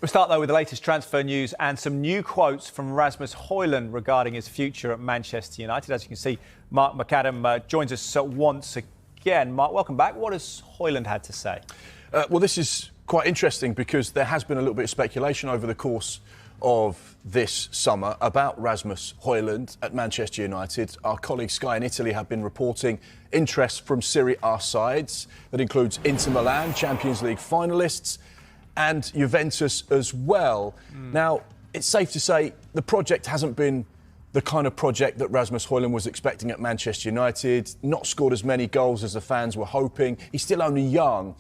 We'll start, though, with the latest transfer news and some new quotes from Rasmus Højlund regarding his future at Manchester United. As you can see, Mark McAdam joins us once again. Mark, welcome back. What has Højlund had to say? Well, this is quite interesting because there has been a little bit of speculation over the course of this summer about Rasmus Højlund at Manchester United. Our colleagues Sky in Italy have been reporting interest from Serie A sides. That includes Inter Milan, Champions League finalists, and Juventus as well. Now, it's safe to say the project hasn't been the kind of project that Rasmus Højlund was expecting at Manchester United, not scored as many goals as the fans were hoping. He's still only young,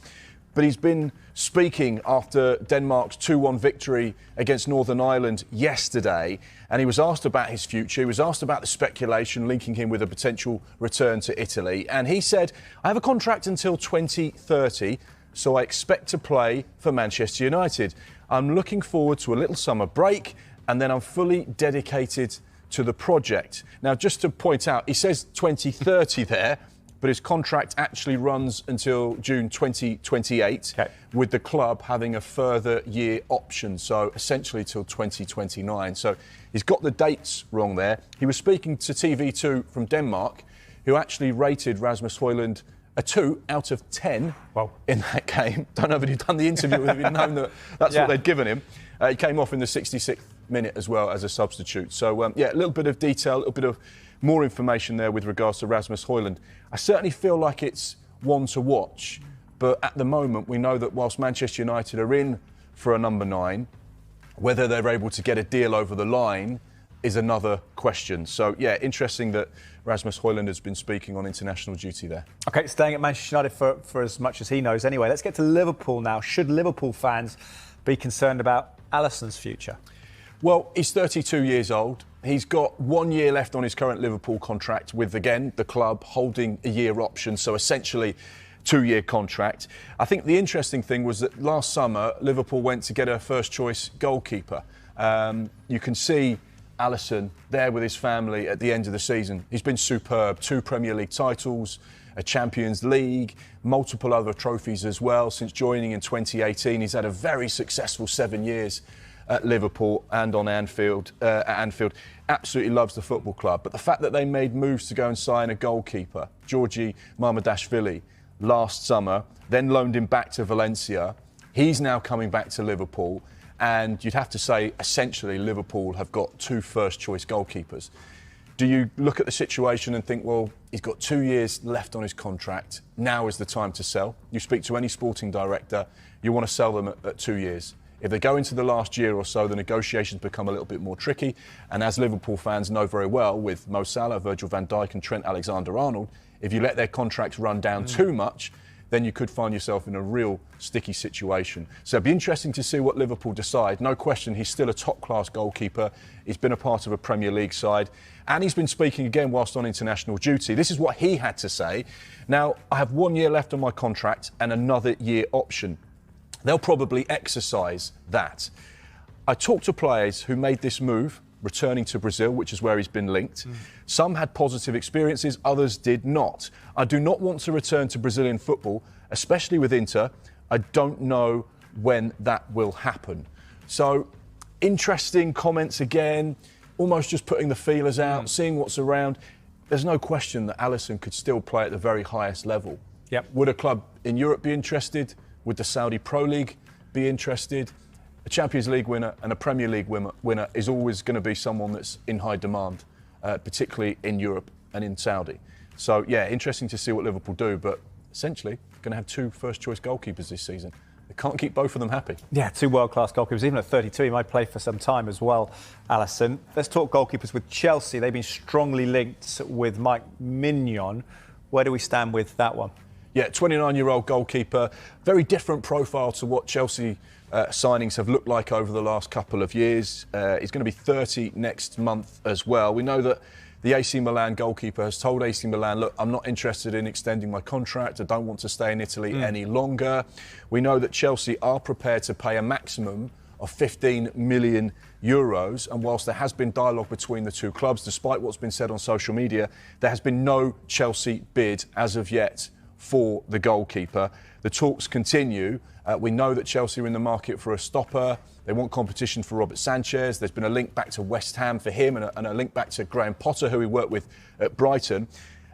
but he's been speaking after Denmark's 2-1 victory against Northern Ireland yesterday, and he was asked about his future. He was asked about the speculation linking him with a potential return to Italy, and he said, "I have a contract until 2030, so I expect to play for Manchester United. I'm looking forward to a little summer break, and then I'm fully dedicated to the project." Now, just to point out, he says 2030 there, but his contract actually runs until June 2028, with the club having a further year option, so essentially till 2029. So he's got the dates wrong there. He was speaking to TV2 from Denmark, who actually rated Rasmus Højlund a 2 out of 10 in that game. Don't know if he'd done the interview with him, he'd known that that's what they'd given him. He came off in the 66th minute as well as a substitute. So, a little bit of detail, a little bit of more information there with regards to Rasmus Højlund. I certainly feel like it's one to watch, but at the moment we know that whilst Manchester United are in for a number 9, whether they're able to get a deal over the line is another question. So, interesting that Rasmus Højlund has been speaking on international duty there. OK, staying at Manchester United for as much as he knows anyway. Let's get to Liverpool now. Should Liverpool fans be concerned about Alisson's future? Well, he's 32 years old. He's got 1 year left on his current Liverpool contract with, again, the club holding a year option, so essentially 2-year contract. I think the interesting thing was that last summer, Liverpool went to get a first-choice goalkeeper. You can see Alisson there with his family at the end of the season. He's been superb. 2 Premier League titles, a Champions League, multiple other trophies as well. Since joining in 2018, he's had a very successful 7 years at Liverpool and on Anfield. Absolutely loves the football club. But the fact that they made moves to go and sign a goalkeeper, Georgi Marmadashvili, last summer, then loaned him back to Valencia. He's now coming back to Liverpool. And you'd have to say, essentially, Liverpool have got 2 first-choice goalkeepers. Do you look at the situation and think, well, he's got 2 years left on his contract, now is the time to sell? You speak to any sporting director, you want to sell them at 2 years. If they go into the last year or so, the negotiations become a little bit more tricky. And as Liverpool fans know very well, with Mo Salah, Virgil van Dijk and Trent Alexander-Arnold, if you let their contracts run down too much, then you could find yourself in a real sticky situation. So it'd be interesting to see what Liverpool decide. No question, he's still a top-class goalkeeper. He's been a part of a Premier League side. And he's been speaking again whilst on international duty. This is what he had to say. Now, I have 1 year left on my contract and another year option. They'll probably exercise that. I talked to players who made this move, returning to Brazil, which is where he's been linked. Some had positive experiences, others did not. I do not want to return to Brazilian football, especially with Inter. I don't know when that will happen. So, interesting comments again, almost just putting the feelers out, seeing what's around. There's no question that Alisson could still play at the very highest level. Would a club in Europe be interested? Would the Saudi Pro League be interested? A Champions League winner and a Premier League winner is always going to be someone that's in high demand, particularly in Europe and in Saudi. So, interesting to see what Liverpool do, but essentially going to have 2 first-choice goalkeepers this season. They can't keep both of them happy. 2 world-class goalkeepers. Even at 32, he might play for some time as well, Alisson. Let's talk goalkeepers with Chelsea. They've been strongly linked with Mike Mignon. Where do we stand with that one? 29-year-old goalkeeper. Very different profile to what Chelsea signings have looked like over the last couple of years. He's going to be 30 next month as well. We know that the AC Milan goalkeeper has told AC Milan, look, I'm not interested in extending my contract. I don't want to stay in Italy any longer. We know that Chelsea are prepared to pay a maximum of 15 million euros. And whilst there has been dialogue between the 2 clubs, despite what's been said on social media, there has been no Chelsea bid as of yet for the goalkeeper. The talks continue. We know that Chelsea are in the market for a stopper. They want competition for Robert Sanchez. There's been a link back to West Ham for him and a link back to Graham Potter, who he worked with at Brighton.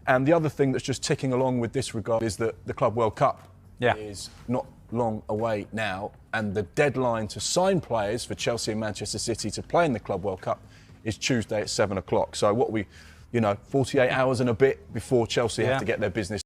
And the other thing that's just ticking along with this regard is that the Club World Cup is not long away now, and the deadline to sign players for Chelsea and Manchester City to play in the Club World Cup is Tuesday at 7 o'clock. So 48 hours and a bit before Chelsea have to get their business